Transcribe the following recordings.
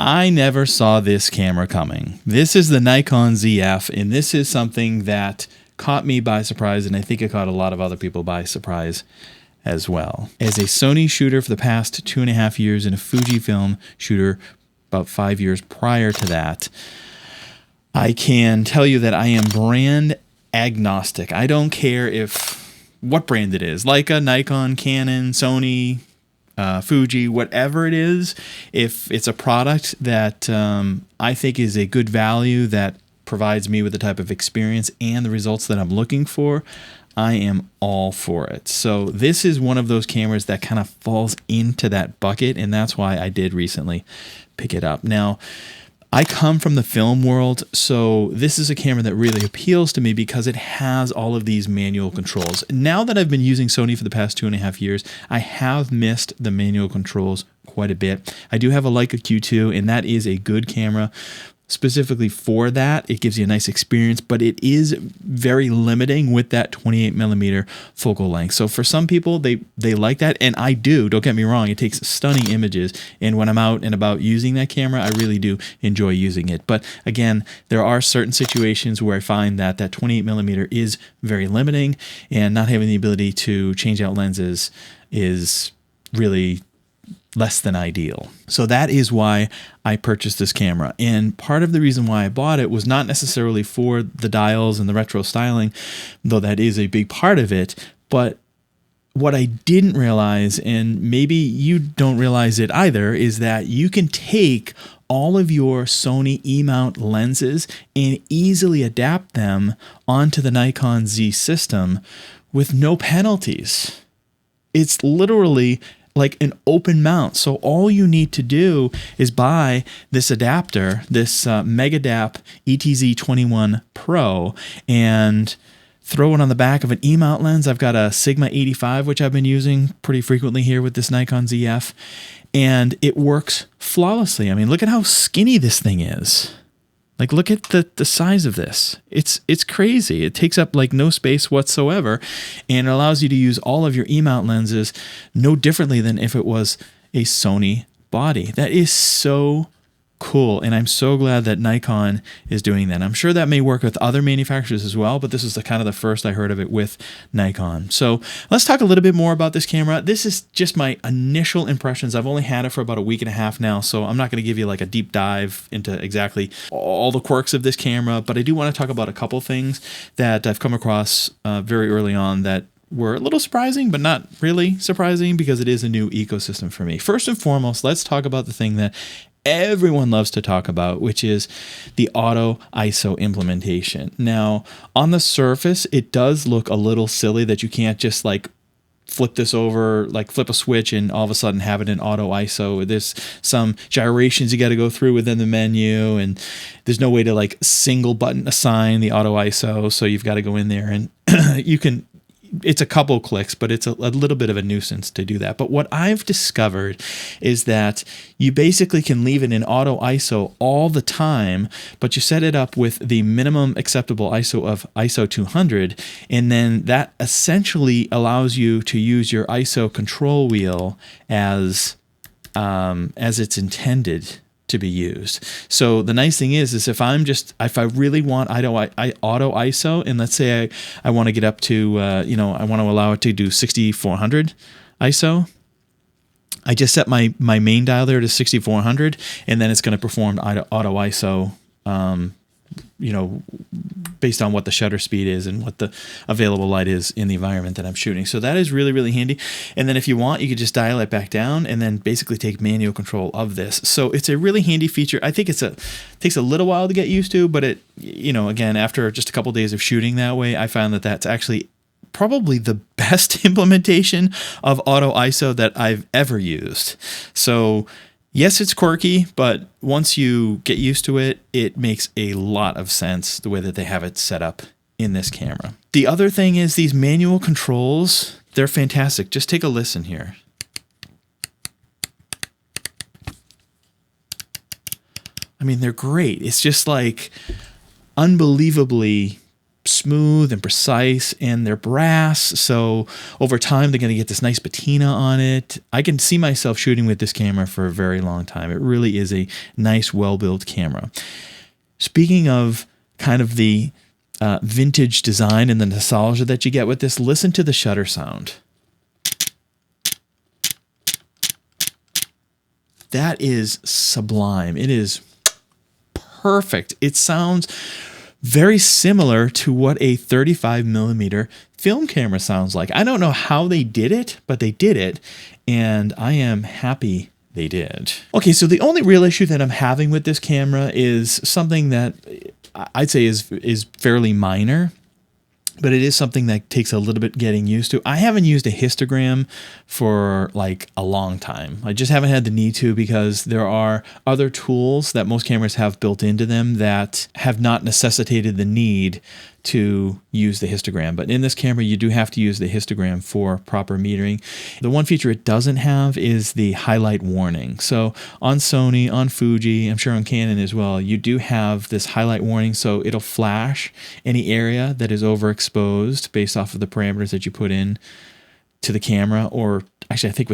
I never saw this camera coming. This is the Nikon Zf, and this is something that caught me by surprise, and I think it caught a lot of other people by surprise as well. As a Sony shooter for the past 2.5 years and a Fujifilm shooter about 5 years prior to that, I can tell you that I am brand agnostic. I don't care what brand it is, Leica, Nikon, Canon, Sony, Fuji, whatever it is. If it's a product that I think is a good value that provides me with the type of experience and the results that I'm looking for, I am all for it. So this is one of those cameras that kind of falls into that bucket, and that's why I did recently pick it up. Now, I come from the film world, so this is a camera that really appeals to me because it has all of these manual controls. Now that I've been using Sony for the past 2.5 years, I have missed the manual controls quite a bit. I do have a Leica Q2, and that is a good camera. Specifically for that, it gives you a nice experience, but it is very limiting with that 28mm focal length. So for some people, they like that, and I do. Don't get me wrong, it takes stunning images, and when I'm out and about using that camera, I really do enjoy using it. But again, there are certain situations where I find that 28mm is very limiting, and not having the ability to change out lenses is really less than ideal. So that is why I purchased this camera. And part of the reason why I bought it was not necessarily for the dials and the retro styling, though that is a big part of it, but what I didn't realize, and maybe you don't realize it either, is that you can take all of your Sony E-mount lenses and easily adapt them onto the Nikon Z system with no penalties. It's literally like an open mount. So all you need to do is buy this adapter, this Megadap ETZ21 Pro, and throw it on the back of an E-mount lens. I've got a Sigma 85, which I've been using pretty frequently here with this Nikon ZF, and it works flawlessly. I mean, look at how skinny this thing is. Like, look at the size of this. It's crazy. It takes up like no space whatsoever, and it allows you to use all of your E-mount lenses no differently than if it was a Sony body. That is so cool, and I'm so glad that Nikon is doing that. I'm sure that may work with other manufacturers as well, but this is kind of the first I heard of it with Nikon. So let's talk a little bit more about this camera. This is just my initial impressions. I've only had it for about a week and a half now, so I'm not going to give you like a deep dive into exactly all the quirks of this camera, but I do want to talk about a couple things that I've come across very early on that were a little surprising, but not really surprising because it is a new ecosystem for me. First and foremost, let's talk about the thing that everyone loves to talk about, which is the auto ISO implementation. Now, on the surface, it does look a little silly that you can't just like flip this over, like flip a switch and all of a sudden have it in auto ISO. There's some gyrations you got to go through within the menu, and there's no way to like single button assign the auto ISO. So you've got to go in there and you can, it's a couple clicks, but it's a little bit of a nuisance to do that. But what I've discovered is that you basically can leave it in auto ISO all the time, but you set it up with the minimum acceptable ISO of ISO 200, and then that essentially allows you to use your ISO control wheel as it's intended to be used. So the nice thing is if I really want auto ISO, and let's say I want to get up to, I want to allow it to do 6400 ISO, I just set my main dial there to 6400, and then it's going to perform auto ISO, based on what the shutter speed is and what the available light is in the environment that I'm shooting. So that is really, really handy. And then if you want, you could just dial it back down and then basically take manual control of this. So it's a really handy feature. I think it takes a little while to get used to, but again, after just a couple days of shooting that way, I found that that's actually probably the best implementation of auto ISO that I've ever used. So yes, it's quirky, but once you get used to it, it makes a lot of sense the way that they have it set up in this camera. The other thing is these manual controls, they're fantastic. Just take a listen here. I mean, they're great. It's just like unbelievably smooth and precise, and they're brass. So over time, they're going to get this nice patina on it. I can see myself shooting with this camera for a very long time. It really is a nice, well-built camera. Speaking of kind of the vintage design and the nostalgia that you get with this, listen to the shutter sound. That is sublime. It is perfect. It sounds very similar to what a 35mm film camera sounds like. I don't know how they did it, but they did it, and I am happy they did. Okay, so the only real issue that I'm having with this camera is something that I'd say is fairly minor, but it is something that takes a little bit getting used to. I haven't used a histogram for like a long time. I just haven't had the need to, because there are other tools that most cameras have built into them that have not necessitated the need to use the histogram. But in this camera, you do have to use the histogram for proper metering. The one feature it doesn't have is the highlight warning. So on Sony, on Fuji, I'm sure on Canon as well, you do have this highlight warning. So it'll flash any area that is overexposed based off of the parameters that you put in to the camera. Or actually, I think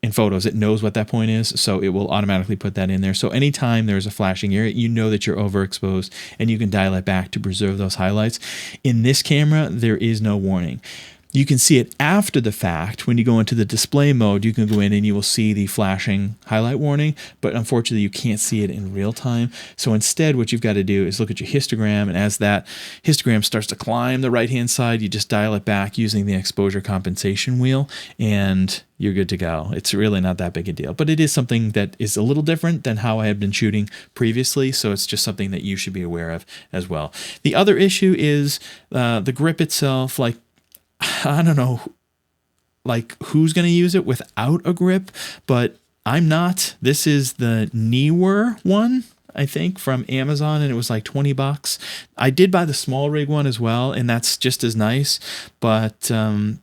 in photos, it knows what that point is, so it will automatically put that in there. So anytime there's a flashing area, you know that you're overexposed, and you can dial it back to preserve those highlights. In this camera, there is no warning. You can see it after the fact. When you go into the display mode, you can go in and you will see the flashing highlight warning, but unfortunately you can't see it in real time. So instead, what you've got to do is look at your histogram, and as that histogram starts to climb the right-hand side, you just dial it back using the exposure compensation wheel, and you're good to go. It's really not that big a deal, but it is something that is a little different than how I had been shooting previously, so it's just something that you should be aware of as well. The other issue is the grip itself. Like, I don't know, like, who's going to use it without a grip, but I'm not. This is the Neewer one, I think, from Amazon, and it was like $20. I did buy the small rig one as well, and that's just as nice, but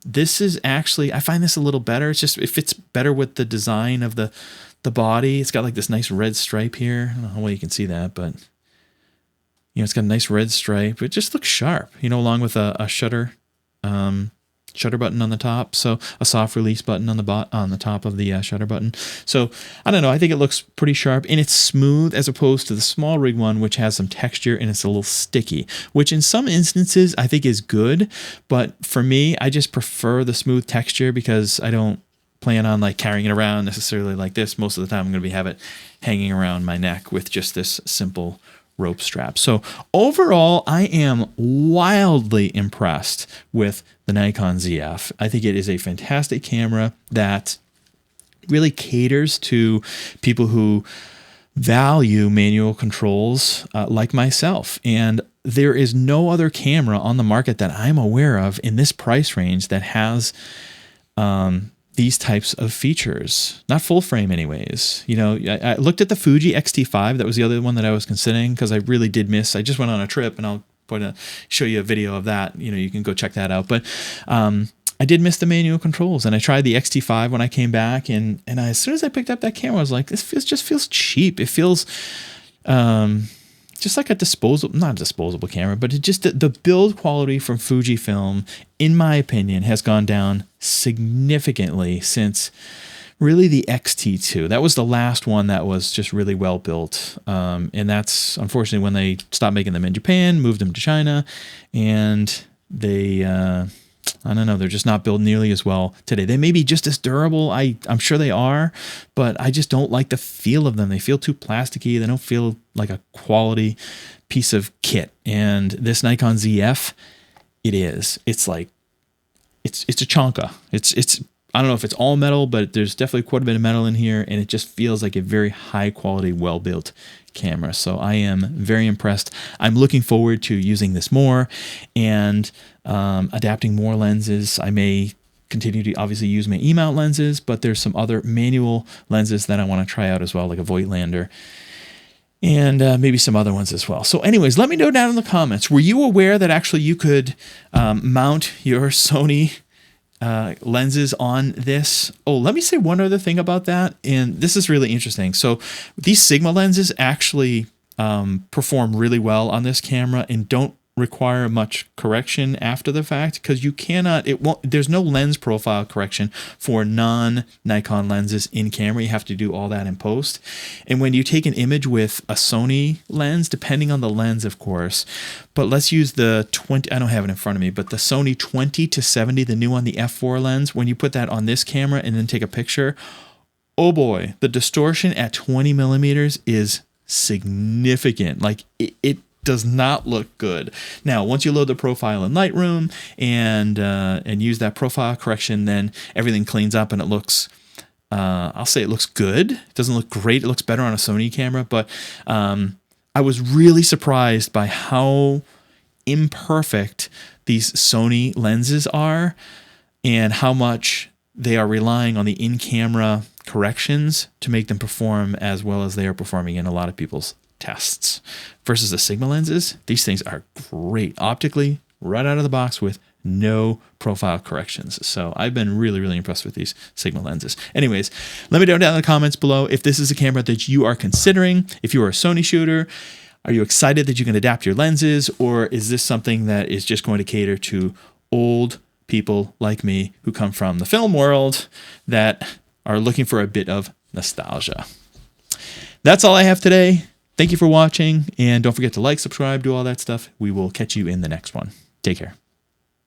this is actually, I find this a little better. It's just, it fits better with the design of the body. It's got like this nice red stripe here. I don't know how well you can see that, but you know, it's got a nice red stripe. It just looks sharp, you know, along with a shutter button on the top, so a soft release button on the top of the shutter button. So I don't know, I think it looks pretty sharp, and it's smooth as opposed to the small rig one, which has some texture and it's a little sticky, which in some instances I think is good, but for me, I just prefer the smooth texture because I don't plan on like carrying it around necessarily like this. Most of the time I'm going to have it hanging around my neck with just this simple rope strap. So overall, I am wildly impressed with the Nikon Zf. I think it is a fantastic camera that really caters to people who value manual controls like myself. And there is no other camera on the market that I'm aware of in this price range that has these types of features. Not full frame anyways. You know, I looked at the Fuji X-T5. That was the other one that I was considering because I really did miss. I just went on a trip, and I'll show you a video of that. You know, you can go check that out. But I did miss the manual controls, and I tried the X-T5 when I came back, and as soon as I picked up that camera, I was like, this just feels cheap. It feels just like a not a disposable camera, but it just the build quality from Fujifilm, in my opinion, has gone down significantly since really the X-T2. That was the last one that was just really well built, and that's unfortunately when they stopped making them in Japan, moved them to China, and they I don't know, they're just not built nearly as well today. They may be just as durable, I'm sure they are, but I just don't like the feel of them. They feel too plasticky. They don't feel like a quality piece of kit. And this Nikon Zf, it is. It's like, it's a chonka. It's I don't know if it's all metal, but there's definitely quite a bit of metal in here, and it just feels like a very high quality, well-built camera. So I am very impressed. I'm looking forward to using this more and adapting more lenses. I may continue to obviously use my E-mount lenses, but there's some other manual lenses that I want to try out as well, like a Voigtlander, and maybe some other ones as well. So anyways, let me know down in the comments. Were you aware that actually you could mount your Sony lenses on this? Oh, let me say one other thing about that, and this is really interesting. So these Sigma lenses actually perform really well on this camera and don't require much correction after the fact, because you cannot, there's no lens profile correction for non-Nikon lenses in camera. You have to do all that in post. And when you take an image with a Sony lens, depending on the lens, of course, but let's use the 20, I don't have it in front of me, but the Sony 20-70, the new one, the f4 lens, when you put that on this camera and then take a picture, oh boy, the distortion at 20 millimeters is significant. Like it does not look good. Now, once you load the profile in Lightroom and use that profile correction, then everything cleans up and it looks, I'll say it looks good. It doesn't look great. It looks better on a Sony camera, but I was really surprised by how imperfect these Sony lenses are and how much they are relying on the in-camera corrections to make them perform as well as they are performing in a lot of people's tests. Versus the Sigma lenses, these things are great optically, right out of the box with no profile corrections. So I've been really, really impressed with these Sigma lenses. Anyways, let me know down in the comments below if this is a camera that you are considering. If you are a Sony shooter, are you excited that you can adapt your lenses, or is this something that is just going to cater to old people like me who come from the film world that are looking for a bit of nostalgia? That's all I have today. Thank you for watching, and don't forget to like, subscribe, do all that stuff. We will catch you in the next one. Take care.